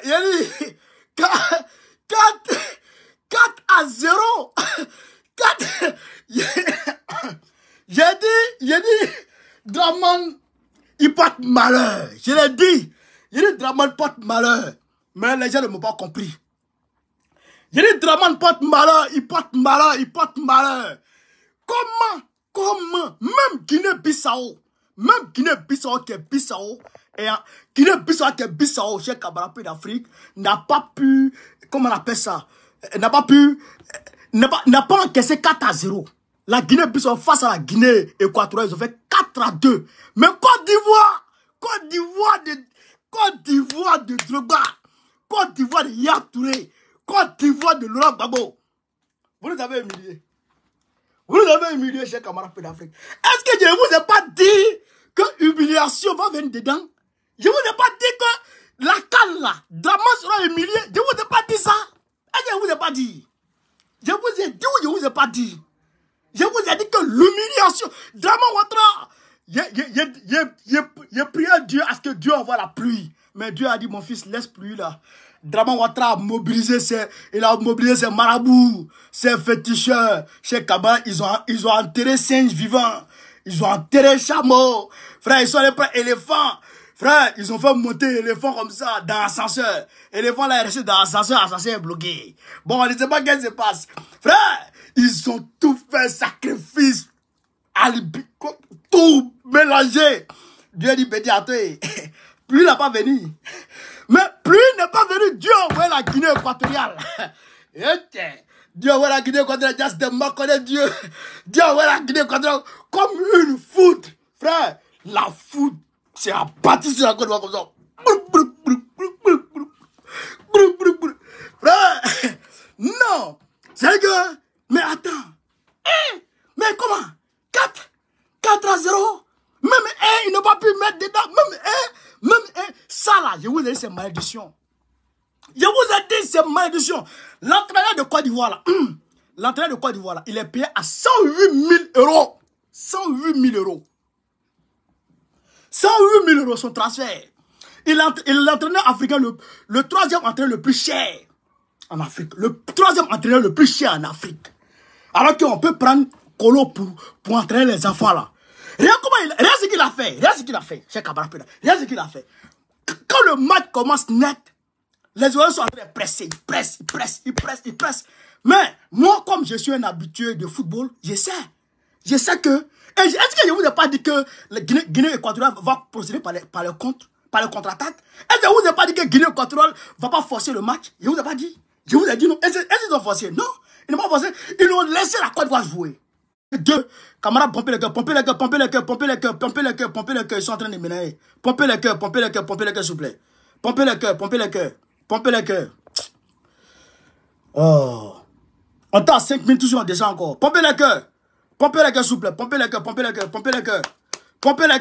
il a dit 4-0. 4. J'ai dit, Draman, il porte malheur. Je l'ai dit. J'ai dit, Draman porte malheur. Mais les gens ne m'ont pas compris. J'ai dit, Draman porte malheur, il porte malheur, il porte malheur. Comment, même Guinée-Bissau qui est Bissau, et Guinée-Bissau qui est Bissau, chez Camarapé d'Afrique, n'a pas pu, comment on appelle ça, n'a pas encaissé 4-0. La Guinée-Bissau face à la Guinée équatoriale, ils ont fait 4-2. Mais Côte d'Ivoire de Drogba, Côte d'Ivoire de Yaya Touré, Côte d'Ivoire de Laurent Gbagbo, vous nous avez humiliés. Vous nous avez humiliés chez Camarapé d'Afrique. Est-ce que je ne vous ai pas dit que l'humiliation va venir dedans? Je ne vous ai pas dit que la canne là, Draman sera humilié. Je ne vous ai pas dit ça. Est-ce que je ne vous ai pas dit? Je vous ai dit ou je ne vous ai pas dit? Je vous ai dit que l'humiliation, Draman Ouattara, j'ai prié à Dieu à ce que Dieu envoie la pluie. Mais Dieu a dit, mon fils, laisse pluie là. Draman Ouattara a mobilisé ses marabouts, ses féticheurs. Chez Kaba, ils ont enterré singes vivants. Ils ont enterré chameaux. Frère, ils sont allés prendre éléphants. Frère, ils ont fait monter l'éléphant comme ça dans l'ascenseur. L'éléphant là est resté dans l'ascenseur, l'ascenseur est bloqué. Bon, on ne sait pas qu'est-ce qui se passe. Frère, ils ont tout fait, sacrifice, alibi, tout mélangé. Dieu dit, pédiatre, pluie n'a pas venu. Mais pluie n'est pas venu, Dieu a envoyé la Guinée équatoriale. Dieu a envoyé la Guinée équatoriale, just de me connaître Dieu. Dieu a envoyé la Guinée équatoriale comme une foudre. Frère, la foudre, c'est abattu sur la côte comme ça. Frère, non, c'est que, mais attends, mais comment 4-0, même il n'a pas pu mettre dedans, même ça là, je vous ai dit c'est malédiction. Je vous ai dit c'est malédiction. L'entraîneur de Côte d'Ivoire là, il est payé à 108 000 euros. 108 000 euros. 108 000 euros son transfert. Il est l'entraîneur africain, le troisième entraîneur le plus cher en Afrique. Le troisième entraîneur le plus cher en Afrique. Alors qu'on peut prendre Kolo pour entraîner les enfants là. Regarde ce qu'il a fait. Regarde ce qu'il a fait. Regarde ce qu'il a fait. Quand le match commence net, les joueurs sont en train de presser. Ils pressent. Mais moi, comme je suis un habitué de football, je sais que... Est-ce que je ne vous ai pas dit que la Guinée équatoriale va procéder par le contre-attaque? Est-ce que je ne vous ai pas dit que Guinée équatoriale ne va pas forcer le match? Je ne vous ai pas dit. Je vous ai dit non. Est-ce qu'ils ont forcé? Non. Ils n'ont pas forcé. Ils ont laissé la Côte d'Ivoire jouer. Deux camarades, pompez les cœurs, ils sont en train de ménager. Pompez les cœurs, s'il vous plaît. Pompez les cœurs. Oh. On t'a 5 minutes, toujours on descend encore. Pompez les cœurs, s'il vous plaît. Pompez les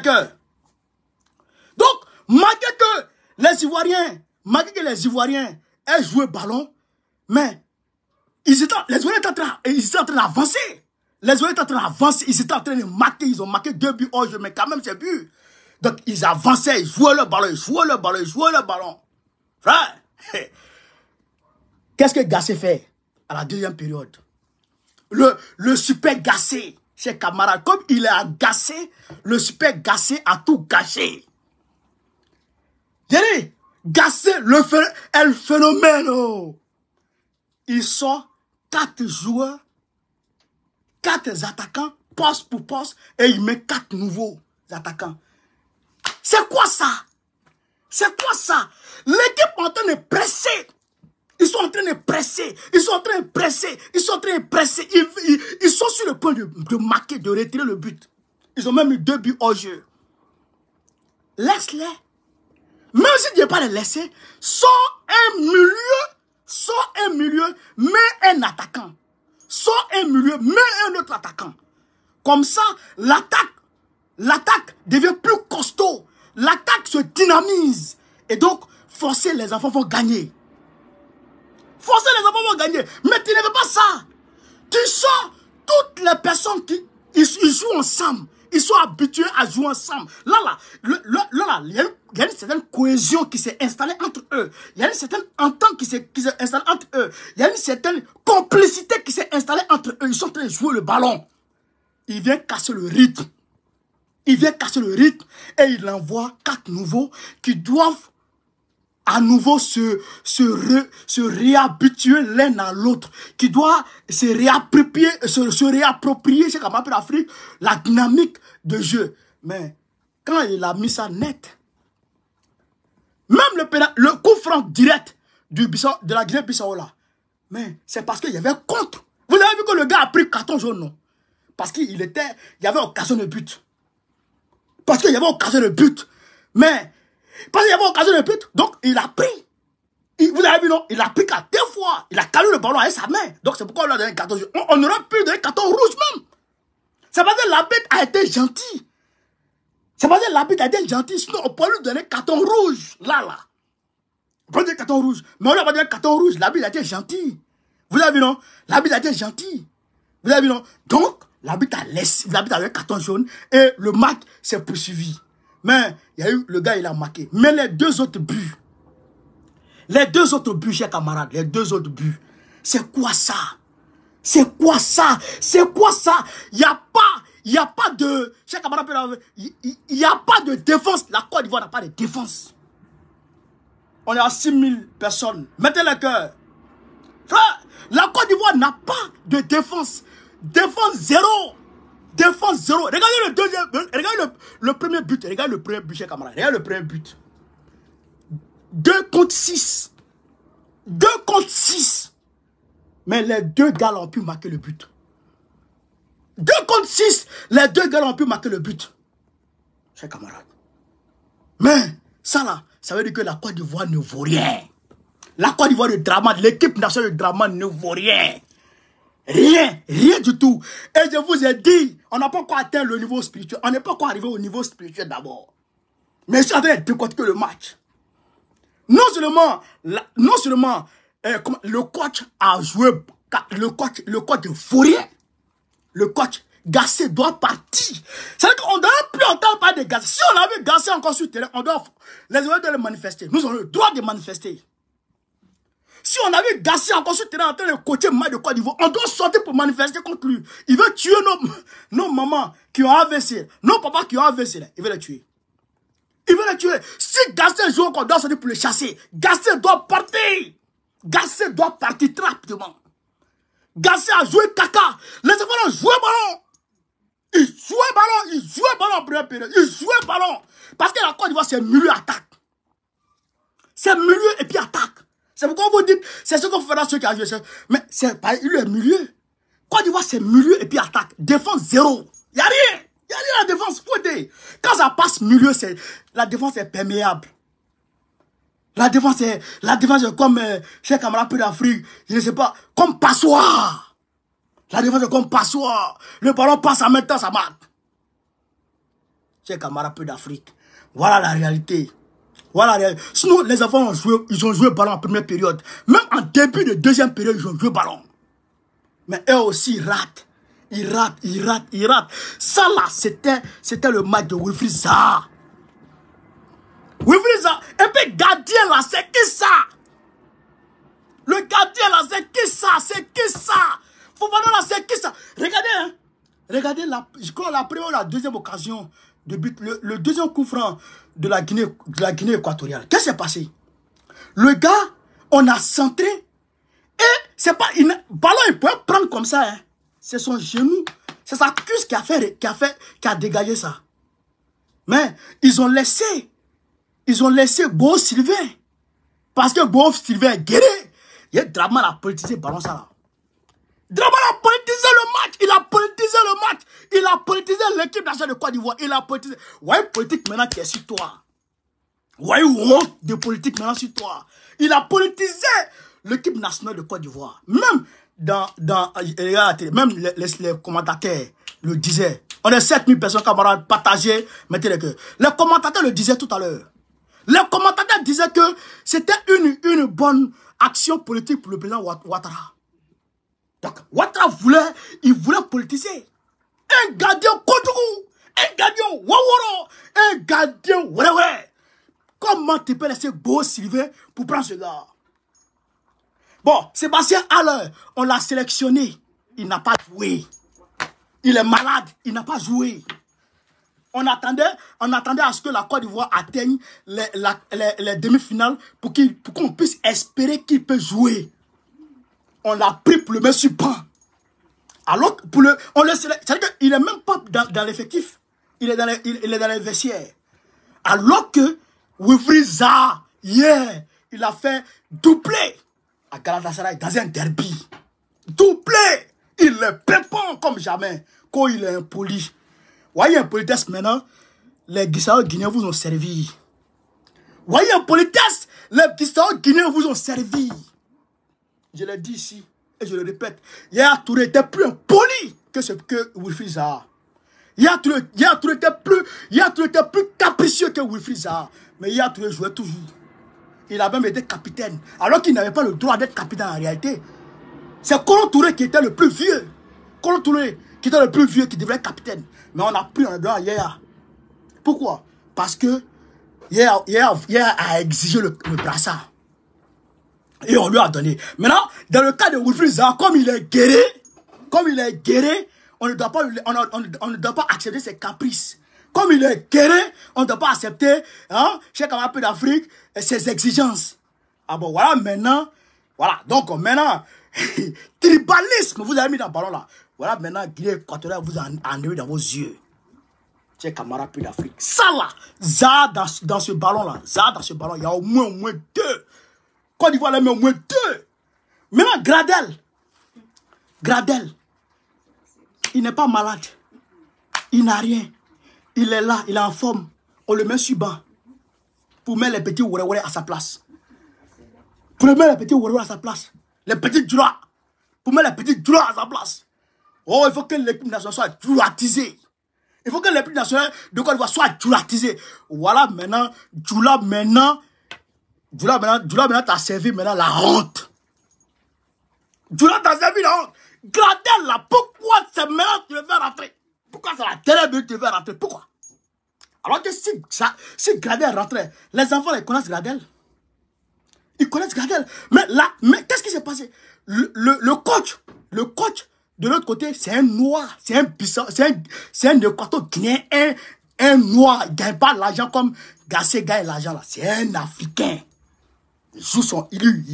cœurs. Donc, malgré que les Ivoiriens aient joué ballon, mais les Ivoiriens étaient en train d'avancer. Ils étaient en train de marquer, ils ont marqué 2 buts hors jeu, mais quand même c'est but. Donc ils avançaient, ils jouaient le ballon. Frère, qu'est-ce que Gassé fait à la deuxième période? Le super Gassé, chez camarades, comme il est agacé, le super Gassé a tout gâché. J'ai dit, Gassé, le phénomène. Il sort 4 joueurs, 4 attaquants, poste pour poste, et il met 4 nouveaux attaquants. C'est quoi ça? L'équipe est en train de presser. Ils sont en train de presser. Ils sont sur le point de marquer, de retirer le but. Ils ont même eu 2 buts hors jeu. Laisse-les. Même si tu ne veux pas les laisser, sors un milieu, mets un attaquant. Sors un milieu, mets un autre attaquant. Comme ça, l'attaque devient plus costaud. L'attaque se dynamise. Et donc, forcer les enfants vont gagner. Mais tu ne veux pas ça. Tu sors toutes les personnes qui ils jouent ensemble. Ils sont habitués à jouer ensemble. Là, il y a une certaine cohésion qui s'est installée entre eux. Il y a une certaine entente qui s'est installée entre eux. Il y a une certaine complicité qui s'est installée entre eux. Ils sont en train de jouer le ballon. Il vient casser le rythme. Il vient casser le rythme et il envoie 4 nouveaux qui doivent à nouveau se réhabituer l'un à l'autre, qui doit se réapproprier, chez Kamara Afrique, la dynamique de jeu. Mais quand il a mis ça net, même le coup franc direct de la Guinée-Bissau là, mais c'est parce qu'il y avait contre. Vous avez vu que le gars a pris carton jaune, non? Parce qu'il y avait occasion de but. Parce qu'il y avait occasion de but. Mais parce qu'il y avait occasion de but, donc il a pris. Vous avez vu, non? Il a pris 4 fois. Il a calé le ballon avec sa main. Donc c'est pourquoi on lui a donné un carton jaune. On aurait pu donner un carton rouge même. C'est parce que l'arbitre a été gentil. C'est parce que l'arbitre a été gentil. Sinon, on pourrait lui donner un carton rouge. Là. On peut donner un carton rouge. Mais on lui a pas donné un carton rouge. L'arbitre a été gentil. Vous avez vu, non? L'arbitre a été gentil. Vous avez vu, non? Donc, l'arbitre a donné un carton jaune. Et le match s'est poursuivi. Mais il y a eu, le gars, il a marqué. Mais les 2 autres buts, chers camarades, les 2 autres buts, c'est quoi ça? C'est quoi ça? C'est quoi ça? Il n'y a pas de, chers camarades, il n'y a pas de défense. La Côte d'Ivoire n'a pas de défense. On est à 6000 personnes. Mettez le cœur. Frère, la Côte d'Ivoire n'a pas de défense. Défense zéro. Défense zéro. Regardez le deuxième. Regardez le premier but. Regardez le premier but, chers camarades. Regardez le premier but. 2 contre 6. 2 contre 6. Mais les 2 gars ont pu marquer le but. 2 contre 6. Les 2 gars ont pu marquer le but. Chers camarades. Mais ça là, ça veut dire que la Côte d'Ivoire ne vaut rien. La Côte d'Ivoire de Dramane, l'équipe nationale de Dramane ne vaut rien. Rien du tout. Et je vous ai dit, on n'a pas encore atteint le niveau spirituel. On n'est pas encore arrivé au niveau spirituel d'abord. Mais je suis en train de décortiquer le match. Non seulement le coach a joué, le coach de Fourier, le coach Gassé doit partir. C'est-à-dire qu'on ne doit plus entendre parler de Gassé. Si on avait Gassé encore sur le terrain, les joueurs doivent manifester. Nous avons le droit de manifester. Si on avait Gassé encore sur le terrain en train de coacher Mal de Côte d'Ivoire, on doit sortir pour manifester contre lui. Il veut tuer nos mamans qui ont AVC, nos papas qui ont AVC. Il veut les tuer. Il veut les tuer. Si Gassé joue encore, on doit sortir pour le chasser. Gassé doit partir. Gassé doit partir très rapidement. Gassé a joué caca. Les enfants ont joué ballon. Ils jouaient ballon en première période. Ils jouaient ballon. Parce que la Côte d'Ivoire, c'est milieu attaque. C'est milieu et puis attaque. C'est pourquoi vous dites, c'est ce qu'on fera ceux qui ont joué. Mais c'est pas le milieu. Côte d'Ivoire, c'est milieu et puis attaque. Défense zéro. Il n'y a rien. Il n'y a rien à la défense. Quand ça passe milieu, la défense est perméable. La défense est comme chez camarades d'Afrique, je ne sais pas, comme passoire. La défense est comme passoire. Le ballon passe en même temps, ça marque. Chez camarades d'Afrique. Voilà la réalité. Voilà. Sinon, les enfants ils ont joué ballon en première période. Même en début de deuxième période, ils ont joué ballon. Mais eux aussi, ils ratent. Ils ratent. Ça là, c'était le match de Wilfried Zaha. Wilfried Zaha. Et puis, gardien là, c'est qui ça? Le gardien là, c'est qui ça? Fofana là, c'est qui ça? Regardez, hein. Regardez, je crois la première ou la deuxième occasion de but, le deuxième coup franc de la Guinée équatoriale. Qu'est-ce qui s'est passé? Le gars, on a centré et c'est pas ballon, il peut prendre comme ça, hein. C'est son genou, c'est sa cuisse qui a dégagé ça. Mais ils ont laissé Beau Sylvain. Parce que Beau Sylvain est guéri. Il y a Dramane a politisé le ballon ça là. Dramane a politisé le match. Il a politisé l'équipe nationale de Côte d'Ivoire. Il a politisé. Ouais, politique maintenant qui est sur toi. Ouais, honte de politique maintenant sur toi. Il a politisé l'équipe nationale de Côte d'Ivoire. Même même les commentateurs le disaient. On est 7000 personnes, camarades, partagées, mettez les cœurs. Les commentateurs le disaient tout à l'heure. Les commentateurs disaient que c'était une bonne action politique pour le président Ouattara. Donc, Ouattara voulait politiser. Un gardien Kotougou, Un gardien Waworo, un gardien ouais. Comment tu peux laisser Beau Sylvain pour prendre ce gars? Bon, Sébastien Haller, on l'a sélectionné. Il n'a pas joué. Il est malade, il n'a pas joué. On attendait à ce que la Côte d'Ivoire atteigne les demi-finales pour qu'on puisse espérer qu'il peut jouer. On l'a pris pour le mettre sur banc. Alors, c'est-à-dire qu'il n'est même pas dans l'effectif. Il est dans les vestiaires. Alors que Wilfried Zaha, hier, il a fait doubler à Galatasaray dans un derby. Doublé. Il est pépant comme jamais. Quand il est impoli. Voyez un politesse maintenant, les Bissau Guinéens vous ont servi. Voyez un politesse, les Bissau Guinéens vous ont servi. Je l'ai dit ici, et je le répète. Yaya Touré était plus impoli que Wilfried Zaha. Yaya Touré était plus capricieux que Wilfried Zaha. Mais Yaya Touré jouait toujours. Il a même été capitaine. Alors qu'il n'avait pas le droit d'être capitaine en réalité. C'est Kolo Touré qui était le plus vieux. Kolo Touré qui était le plus vieux qui devait être capitaine. Mais on a pris un droit à Yaya. Pourquoi? Parce que Yaya a exigé le brassard. Et on lui a donné. Maintenant, dans le cas de Wilfried Zaha, comme il est guéri, on ne doit pas accepter ses caprices. Comme il est guéri, on ne doit pas accepter, chez Camapé d'Afrique, ses exigences. Ah bon, voilà, maintenant, voilà. Donc, maintenant, tribalisme, vous avez mis dans le ballon là. Voilà, maintenant, Guinée équatoriale vous a enlevé dans vos yeux. Chez Camapé d'Afrique. Ça là, Zaha dans ce ballon là, il y a au moins deux. Côte d'Ivoire, il y a au moins deux. Maintenant, Gradel, il n'est pas malade. Il n'a rien. Il est là, il est en forme. On le met sur banc. Pour mettre les petits Wouréwouéré à sa place. Les petits Djoula. Pour mettre les petits Djoula à sa place. Oh, il faut que l'équipe nationale soit djoulatisée. Il faut que l'équipe nationale de Côte d'Ivoire soit djoulatisée. Voilà, maintenant, Djoula maintenant t'a servi maintenant la honte. Djoula t'a servi la honte. Gradel là, pourquoi c'est maintenant que tu le fais rentrer? Pourquoi c'est la télé que tu le fais rentrer? Pourquoi? Alors que si Gradel rentrait, les enfants ils connaissent Gradel. Ils connaissent Gradel. Mais qu'est-ce qui s'est passé? Le coach de l'autre côté, c'est un noir, c'est un Équateur guinéen, un noir. Il ne gagne pas l'argent comme Gassé gagne l'argent là. C'est un Africain. Il joue son élu.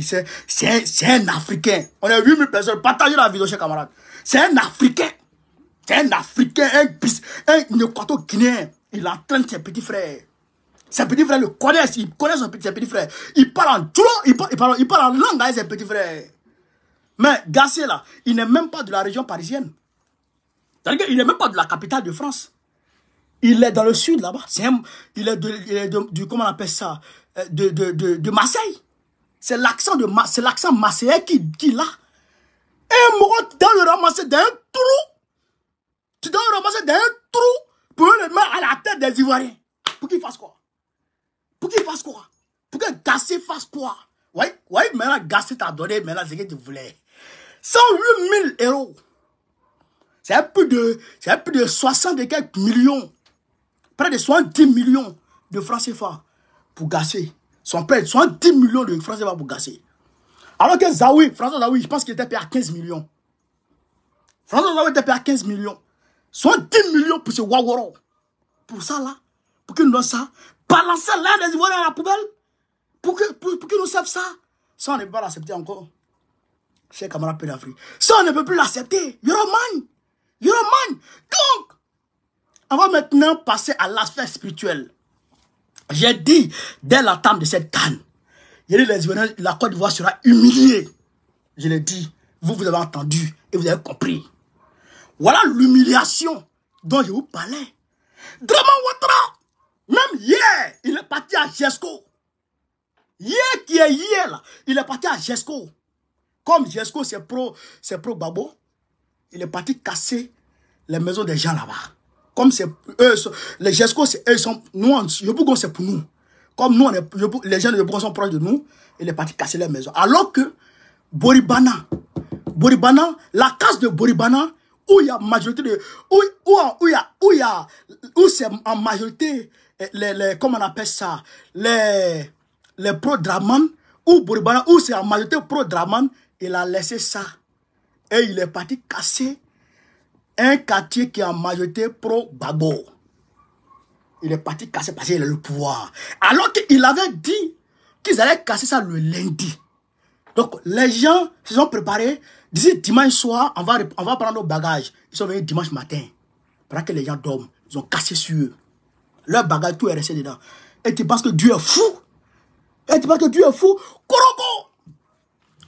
C'est un Africain. On a 8000 personnes. Partagez la vidéo, chers camarades. C'est un Africain. un Équateur guinéen. Il entraîne ses petits frères. Ses petits frères le connaissent. Il connaît ses petits frères. Il parle en Djoula. Il parle en langue avec ses petits frères. Mais Gassé là, il n'est même pas de la région parisienne. C'est-à-dire qu'il n'est même pas de la capitale de France. Il est dans le sud là-bas. Il est de comment on appelle ça, de Marseille. C'est l'accent marseillais qu'il a. Et moi, tu dois le ramasser dans un trou. Tu dois le ramasser dans un trou pour le mettre à la tête des Ivoiriens. Pour qu'il fasse quoi? Pour que Gassé fasse quoi? Oui, maintenant Gassé t'a donné maintenant ce que tu voulais. 108 000 €. C'est plus de 60 et quelques millions. Près de 70 millions de francs CFA pour Gassé. Près de 70 millions de francs CFA pour Gassé. Alors que François Zawi, je pense qu'il était payé à 15 millions. François Zawi était payé à 15 millions. 70 millions pour ce Waworo. Pour ça là, pour qu'il nous donne ça. Balancer l'air des Ivoiriens à la poubelle. Pour qu'ils nous servent ça. Ça, on ne peut pas l'accepter encore. Cher camarade Pédafrique. Ça, on ne peut plus l'accepter. Yoroman. Donc, on va maintenant passer à l'aspect spirituel. J'ai dit, dès l'entame de cette canne, la Côte d'Ivoire sera humiliée. Je l'ai dit, vous avez entendu et vous avez compris. Voilà l'humiliation dont je vous parlais. Draman Ouattara, même hier, il est parti à Jesco. Hier là, il est parti à Jesco. Comme Jesco, c'est pro Babo, il est parti casser les maisons des gens là-bas. Comme c'est eux, les Jesco, eux sont, nous, Yopougon, c'est pour nous. Comme nous, les gens de Yopougon sont proches de nous, il est parti casser les maisons. Alors que Boribana, la casse de Boribana, où il y a majorité de... Où c'est en majorité, comment on appelle ça, les pro-Draman, ou Bouribana, où c'est en majorité pro-Draman, il a laissé ça. Et il est parti casser un quartier qui est en majorité pro-Babo. Il est parti casser parce qu'il a le pouvoir. Alors qu'il avait dit qu'ils allaient casser ça le lundi. Donc les gens se sont préparés. D'ici dimanche soir, on va prendre nos bagages. Ils sont venus dimanche matin. Pendant que les gens dorment, ils ont cassé sur eux. Leur bagage, tout est resté dedans. Et tu penses que Dieu est fou? Et tu penses que Dieu est fou? Korogo!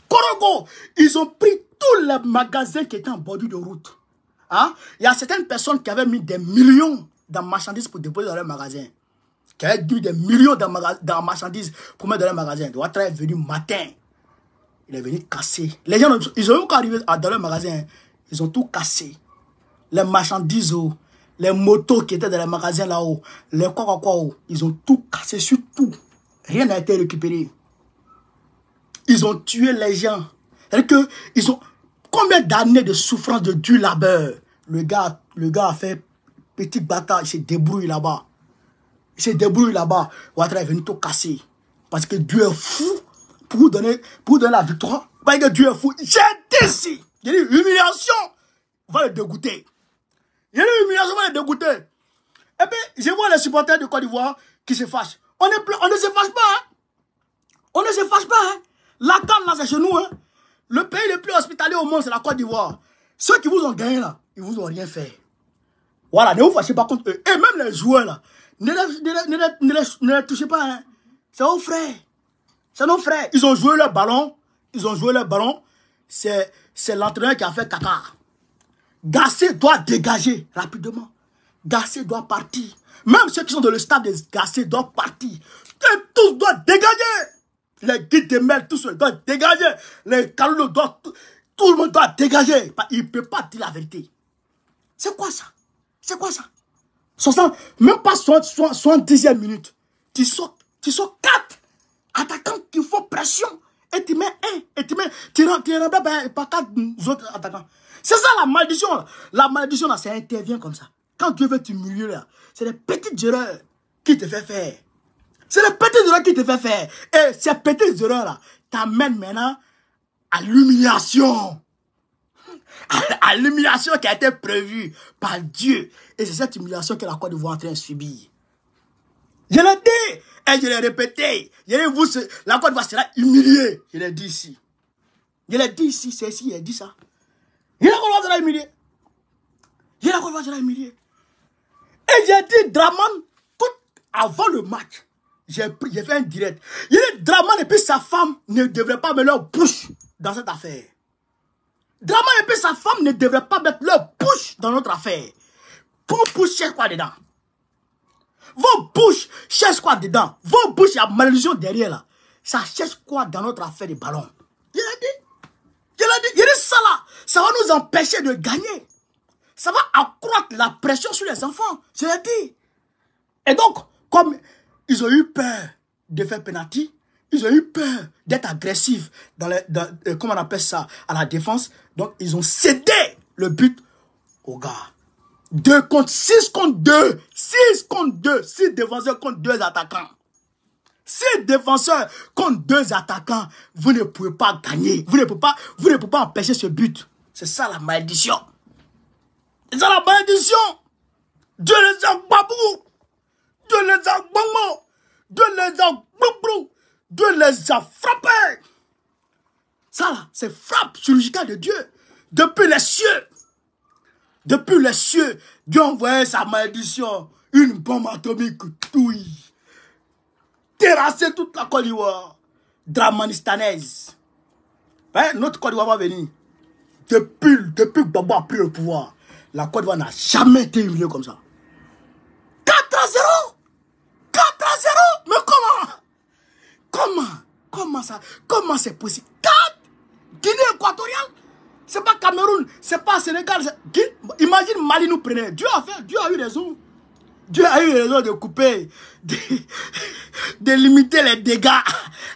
Korogo! Ils ont pris tous les magasins qui étaient en bordure de route. Hein? Il y a certaines personnes qui avaient mis des millions dans marchandises pour déposer dans leur magasin. Qui avaient mis des millions dans marchandises pour mettre dans leur magasin. Ouattara est venu matin. Il est venu casser. Les gens, ils ont encore arrivé dans leur magasin. Ils ont tout cassé. Les marchandises, les motos qui étaient dans les magasins là-haut, les quoi, ils ont tout cassé sur tout. Rien n'a été récupéré. Ils ont tué les gens. C'est-à-dire que ils ont combien d'années de souffrance, de dur labeur. Le gars a fait petite bataille, il s'est débrouillé là-bas. Il s'est débrouillé là-bas. Ouattara est venu tout casser. Parce que Dieu est fou pour vous donner la victoire. Parce que Dieu est fou. J'ai dit ici. J'ai dit humiliation. On va le dégoûter. J'ai dit humiliation, on va le dégoûter. Et puis, je vois les supporters de Côte d'Ivoire qui se fâchent. On ne se fâche pas. Hein. On ne se fâche pas. Hein. La canne là, c'est chez nous. Hein. Le pays le plus hospitalier au monde, c'est la Côte d'Ivoire. Ceux qui vous ont gagné là, ils vous ont rien fait. Voilà, ne vous fâchez pas contre eux. Et même les joueurs là, ne les touchez pas. Hein. C'est vos frères. C'est nos frères. Ils ont joué leur ballon. C'est l'entraîneur qui a fait caca. Gassé doit dégager rapidement. Gassé doit partir. Même ceux qui sont dans le stade de Gassé doivent partir. Et tous doivent dégager. Les guides de mail, tous doivent dégager. Les Carlos doivent... Tout le monde doit dégager. Il ne peut pas dire la vérité. C'est quoi ça? C'est quoi ça? Même pas 70e minute. Tu sors 4 attaquants qui font pression. Et tu mets un. Et tu remplaces par 4 autres attaquants. C'est ça la malédiction. Là. La malédiction, là, ça intervient comme ça. Quand Dieu veut t'humilier, là, c'est les petites erreurs qui te fait faire. C'est les petites erreurs qui te fait faire. Et ces petites erreurs-là t'amènent maintenant à l'humiliation. À l'humiliation qui a été prévue par Dieu. Et c'est cette humiliation que la Côte d'Ivoire est en train de subir. Je l'ai dit et je l'ai répété. La Côte d'Ivoire sera humiliée. Je l'ai dit ici. C'est ici, il a dit ça. La Côte d'Ivoire sera humiliée. La Côte d'Ivoire sera humiliée. Et j'ai dit, Draman, avant le match, j'ai fait un direct. Il dit, Draman et puis sa femme ne devraient pas mettre leur bouche dans cette affaire. Draman et puis sa femme ne devraient pas mettre leur bouche dans notre affaire. Pour chercher quoi dedans? Vos bouches cherchent quoi dedans? Vos bouches, il y a malédiction derrière là. Ça cherche quoi dans notre affaire de ballon? Il a dit ça là. Ça va nous empêcher de gagner. Ça va accroître la pression sur les enfants. Je l'ai dit. Et donc, comme ils ont eu peur de faire penalty, ils ont eu peur d'être agressifs comment on appelle ça, à la défense. Donc, ils ont cédé le but aux gars. 2 contre 6 contre 2. 6 contre 2. 6 défenseurs contre 2 attaquants. 6 défenseurs contre 2 attaquants. Vous ne pouvez pas gagner. Vous ne pouvez pas empêcher ce but. C'est ça la malédiction. C'est ça la malédiction. Dieu les a babou. Dieu les a bongo. Dieu les a boubrou. Dieu les a frappés. Ça là, c'est frappe chirurgicale de Dieu. Depuis les cieux. Depuis les cieux, Dieu a envoyé sa malédiction. Une bombe atomique touille. Terrasser toute la Côte d'Ivoire. Dramanistanaise. Hein, notre Côte d'Ivoire va venir. Depuis que Babo a pris le pouvoir, la Côte d'Ivoire n'a jamais été humiliée comme ça. 4-0. 4-0. Mais comment c'est possible? 4. Guinée équatoriale. C'est pas Cameroun, c'est pas Sénégal. Imagine Mali nous prenait. Dieu a eu raison. Dieu a eu raison de couper, de limiter les dégâts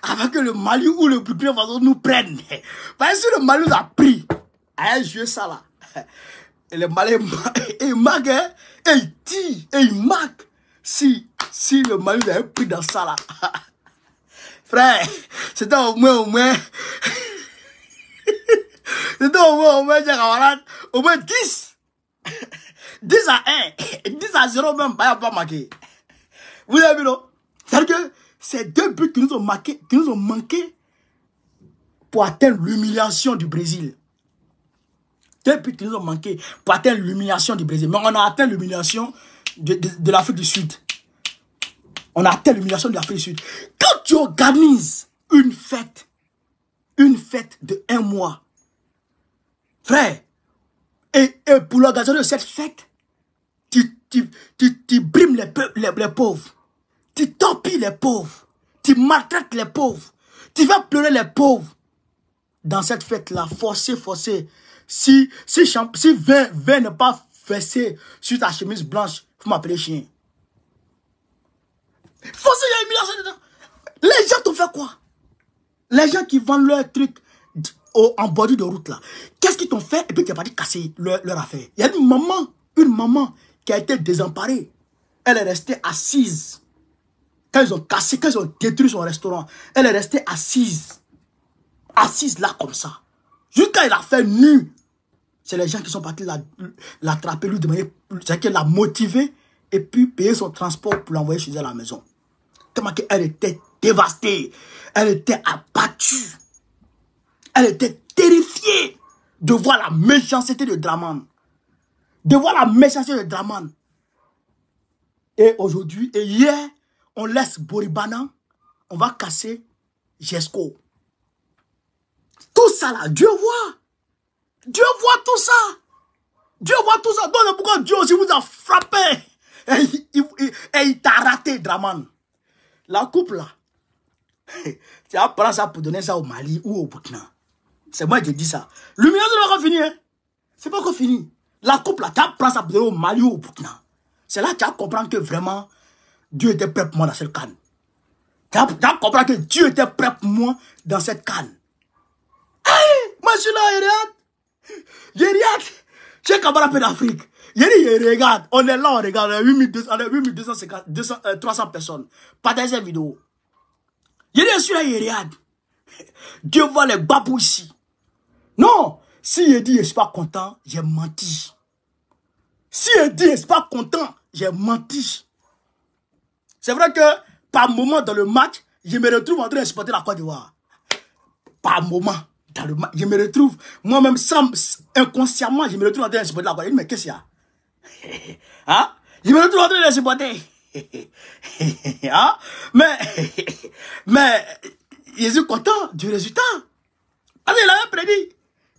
avant que le Mali ou le Burkina Faso nous prennent. Parce que le Mali nous a pris à jouer ça là. Et le Mali, il marque, hein, et il tire, et il marque. Si le Mali avait pris dans ça là. Frère, c'était au moins. C'était au moins 10. 10 à 1, 10 à 0 même, pas marqué. Vous avez vu, non? C'est-à-dire que c'est 2 buts qui nous ont manqué pour atteindre l'humiliation du Brésil. 2 buts qui nous ont manqué pour atteindre l'humiliation du Brésil. Mais on a atteint l'humiliation de l'Afrique du Sud. On a atteint l'humiliation de l'Afrique du Sud. Quand tu organises une fête de 1 mois, frère, et pour l'organisation de cette fête, tu brimes les pauvres, tu torpilles les pauvres, tu maltraites les pauvres, tu vas pleurer les pauvres. Dans cette fête-là, forcez. Si 20 n'est pas fessé sur ta chemise blanche, il faut m'appeler chien. Forcez, il y a une humiliation dedans. Les gens t'ont fait quoi? Les gens qui vendent leurs trucs en bordure de route là, qu'est-ce qu'ils t'ont fait? Et puis tu n'as pas dit casser leur affaire. Il y a une maman qui a été désemparée. Elle est restée assise. Quand ils ont cassé, quand ils ont détruit son restaurant, elle est restée assise. Assise là comme ça. Jusqu'à il a fait nu. C'est les gens qui sont partis l'attraper, lui demander, c'est qu'elle l'a motivé et puis payer son transport pour l'envoyer chez elle à la maison. Tellement qu'elle était dévastée. Elle était abattue. Elle était terrifiée de voir la méchanceté de Draman. De voir la méchanceté de Draman. Et aujourd'hui, et hier, on laisse Boribana, on va casser Jesco. Tout ça là, Dieu voit. Dieu voit tout ça. Dieu voit tout ça. Donc pourquoi Dieu aussi vous a frappé. Et il t'a raté, Draman. La coupe là. Tu vas prendre ça pour donner ça au Mali ou au Burkina. C'est moi qui dis ça. L'humiliation n'est pas encore finie. Hein? C'est pas encore fini. La coupe là, tu vas prendre ça pour donner au Mali ou au Burkina. C'est là que tu vas comprendre que vraiment, Dieu était prêt pour moi dans cette canne. Tu vas comprendre que Dieu était prêt pour moi dans cette canne. Hey, moi je suis là, Yeriat. J'ai Kabara d'Afrique. Yeri, regarde, on est là, on regarde, on a 8250, 300 personnes. Partagez cette vidéo. Yeri, je suis là, Yeriat. Dieu voit les babous ici. Non, si il dit je ne suis pas content, j'ai menti. Si il dit je ne suis pas content, j'ai menti. C'est vrai que par moment dans le match, je me retrouve en train de supporter la Côte d'Ivoire. Par moment dans le match, je me retrouve, moi-même, inconsciemment, je me retrouve en train de supporter la Côte d'Ivoire. Mais qu'est-ce qu'il y a? Hein? Je me retrouve en train de supporter. Hein? Mais, je suis content du résultat. Parce qu'il avait prédit.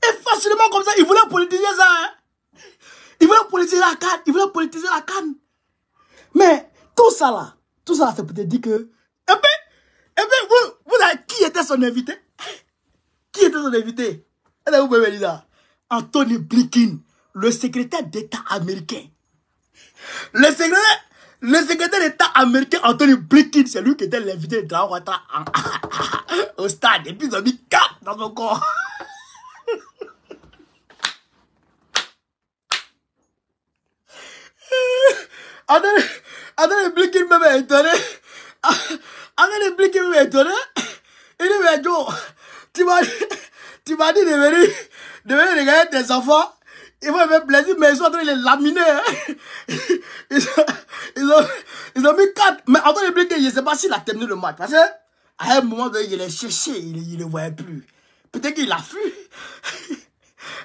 Et facilement comme ça, il voulait politiser ça. Hein? Il voulait politiser la canne. Il voulait politiser la canne. Mais tout ça là fait peut-être dire que... Et puis vous avez... Qui était son invité? Qui était son invité? Et vous pouvez me dire là. Anthony Blinken, le secrétaire d'État américain. Le secrétaire d'État américain, Anthony Blinken, c'est lui qui était l'invité de Draman Ouattara au stade. Et puis ils ont mis 4 dans son corps. Anthony Blinken m'avait étonné. Anthony Blinken m'avait étonné. Il dit, mais Joe, tu m'as dit de venir regarder tes enfants. Ils vont faire plaisir, mais ils sont en train de les laminer. Hein. Ils ont mis 4. Mais Anthony Blinken, je ne sais pas s'il a terminé le match. Parce qu'à un moment donné, il est cherché, il ne le voyait plus. Peut-être qu'il a fui.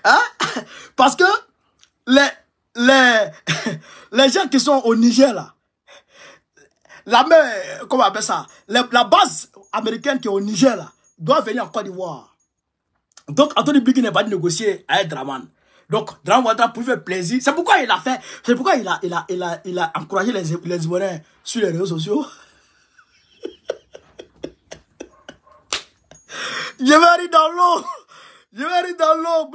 Hein? Parce que les gens qui sont au Niger, là, comment on appelle ça? La base américaine qui est au Niger, là, doit venir en Côte d'Ivoire. Donc, Anthony Blinken n'est pas de négocier avec Draman. Donc, Draman Ouattara pour faire plaisir. C'est pourquoi il a fait, c'est pourquoi il a encouragé les Ivoiriens sur les réseaux sociaux. Je vais aller dans l'eau. Je vais aller dans l'eau.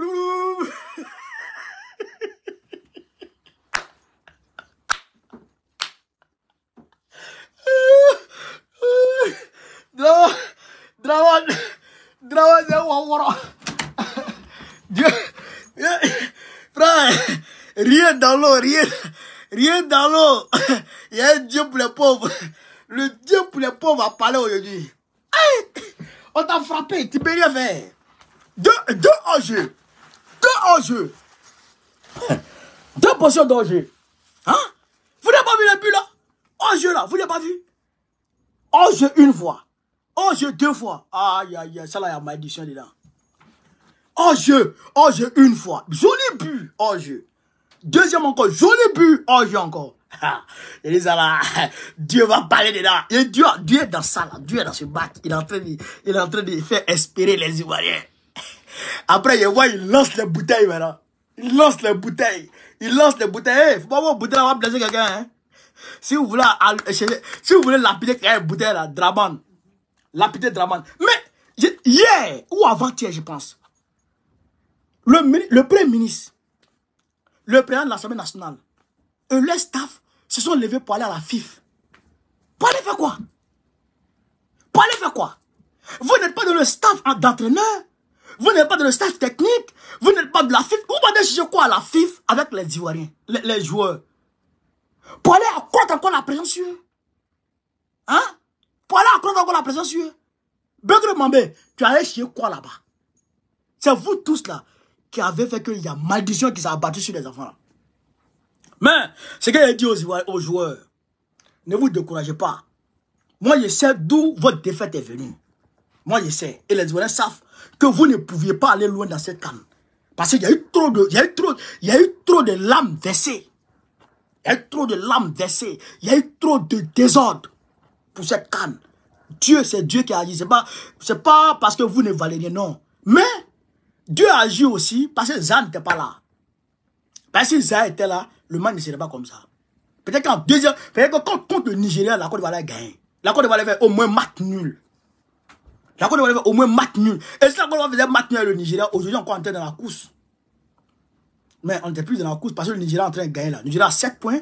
Draman, c'est un frère, Rien dans l'eau, rien dans l'eau. Il y a un Dieu pour les pauvres. Le Dieu pour les pauvres a parlé aujourd'hui. On t'a frappé, tu peux rien faire. Deux enjeux. Deux enjeux. Deux potions d'enjeu. Hein? Vous n'avez pas vu le but là? Enjeu là, vous n'avez pas vu? Enjeu une fois. Enjeu deux fois. Aïe, aïe, aïe, ça là, il y a malédiction dedans. Enjeu une fois. Joli but, enjeu. Deuxième encore, joli but, enjeu encore. Et les là, Dieu va parler dedans. Et Dieu est dans ça là, Dieu est dans ce bac. Il est en train de faire espérer les Ivoiriens. Après, il voit, il lance les bouteilles maintenant. Il lance les bouteilles. Hey, faut pas voir bouteille, on va blesser quelqu'un, hein. Si vous voulez lapider quelqu'un, bouteille là, Draman. Lapider Draman. Mais, hier, ou avant-hier, je pense. Le Premier ministre, le président de l'Assemblée nationale, et leur staff se sont levés pour aller à la FIF. Pour aller faire quoi? Vous n'êtes pas dans le staff d'entraîneur. Vous n'êtes pas dans le staff technique. Vous n'êtes pas de la FIF. Vous allez chercher quoi à la FIF avec les Ivoiriens, les joueurs? Pour aller accroître encore la présence sur eux. Hein? Pour aller accroître encore la présence sur eux. Begre Mambé, tu allais chercher quoi là-bas? C'est vous tous là qui avez fait qu'il y a malédiction qui s'est abattue sur les enfants là. Mais, ce que j'ai dit aux joueurs, ne vous découragez pas. Moi, je sais d'où votre défaite est venue. Moi, je sais. Et les Ivoiriens savent que vous ne pouviez pas aller loin dans cette canne. Parce qu'il y a eu trop de larmes versées. Il y a eu trop de désordre pour cette canne. Dieu, c'est Dieu qui a agi. C'est pas parce que vous ne valez rien, non. Mais, Dieu a agi aussi parce que Zan n'était pas là. Parce que si Zan était là, le match ne serait pas comme ça. Peut-être qu'en deuxième, peut-être que contre le Nigeria, la Côte d'Ivoire a gagné. La Côte d'Ivoire avait au moins match nul. La Côte d'Ivoire avait au moins match nul. Et si la Côte d'Ivoire faisait match nul le Nigeria, aujourd'hui on était dans la course. Mais on n'était plus dans la course parce que le Nigeria est en train de gagner là. Le Nigeria a 7 points.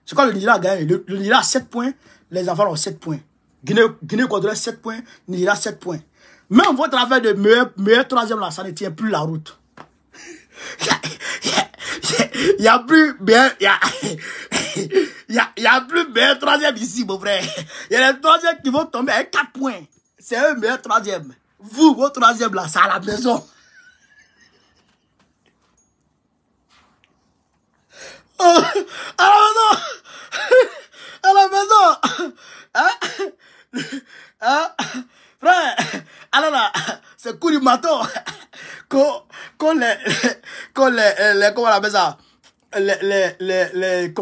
C'est quand le Nigeria a gagné. Le Nigeria a 7 points. Les enfants ont 7 points. Guinée Contrôle 7 points. Nigeria 7 points. Même votre affaire de meilleur troisième là, ça ne tient plus la route. Il n'y a plus bien. Il y a plus meilleur troisième ici, mon frère. Il y a les troisièmes qui vont tomber avec 4 points. C'est un meilleur troisième. Vous, votre troisième là, c'est à la maison. Oh, à la maison. Hein? Frère, alors là, c'est coup du maton. Quand les comment on appelle ça? Les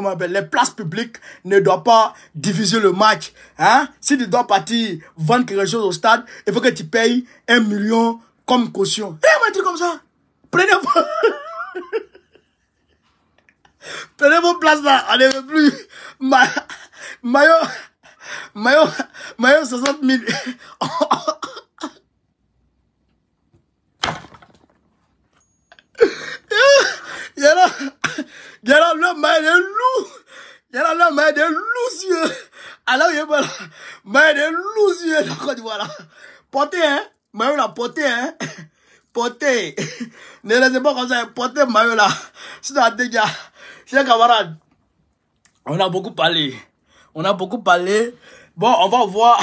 places publiques ne doivent pas diviser le match. Hein? Si tu dois partir vendre quelque chose au stade, il faut que tu payes 1 million comme caution. Un truc comme ça. Prenez vos places là, on ne veut plus. Maillot 60 000. Il y a là, maillot de loup. Il y a là, maillot de loup, yeux. Alors, il y a là, maillot de loup, yeux. Donc, voilà. Portez, hein. Maillot là, portez, hein. Portez. Ne laissez pas comme ça, portez maillot là. C'est un dégât. Chers camarades, on a beaucoup parlé. Bon, on va voir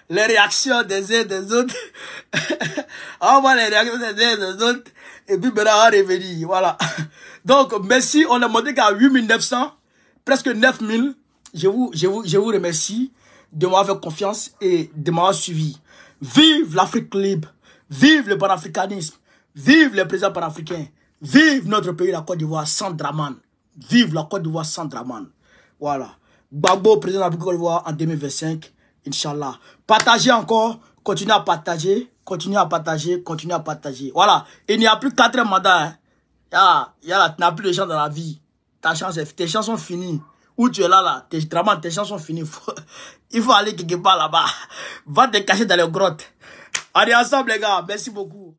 les réactions des uns des autres. On va voir les réactions des uns des autres. Et puis, maintenant, on va revenir. Voilà. Donc, merci. On a monté qu'à 8900, presque 9000. Je vous remercie de m'avoir fait confiance et de m'avoir suivi. Vive l'Afrique libre. Vive le panafricanisme. Vive les présidents panafricains. Vive notre pays, la Côte d'Ivoire, sans Draman. Vive la Côte d'Ivoire sans Draman. Voilà. Gbagbo, président de la Côte d'Ivoire en 2025. Inch'Allah. Partagez encore. Continuez à partager. Voilà. Il n'y a plus 4 mandats. Hein. Tu n'as plus de chance dans la vie. Tes chances sont finies. Où tu es là, tes chances sont finies. Il faut aller quelque part là-bas. Va te cacher dans les grottes. On est ensemble, les gars. Merci beaucoup.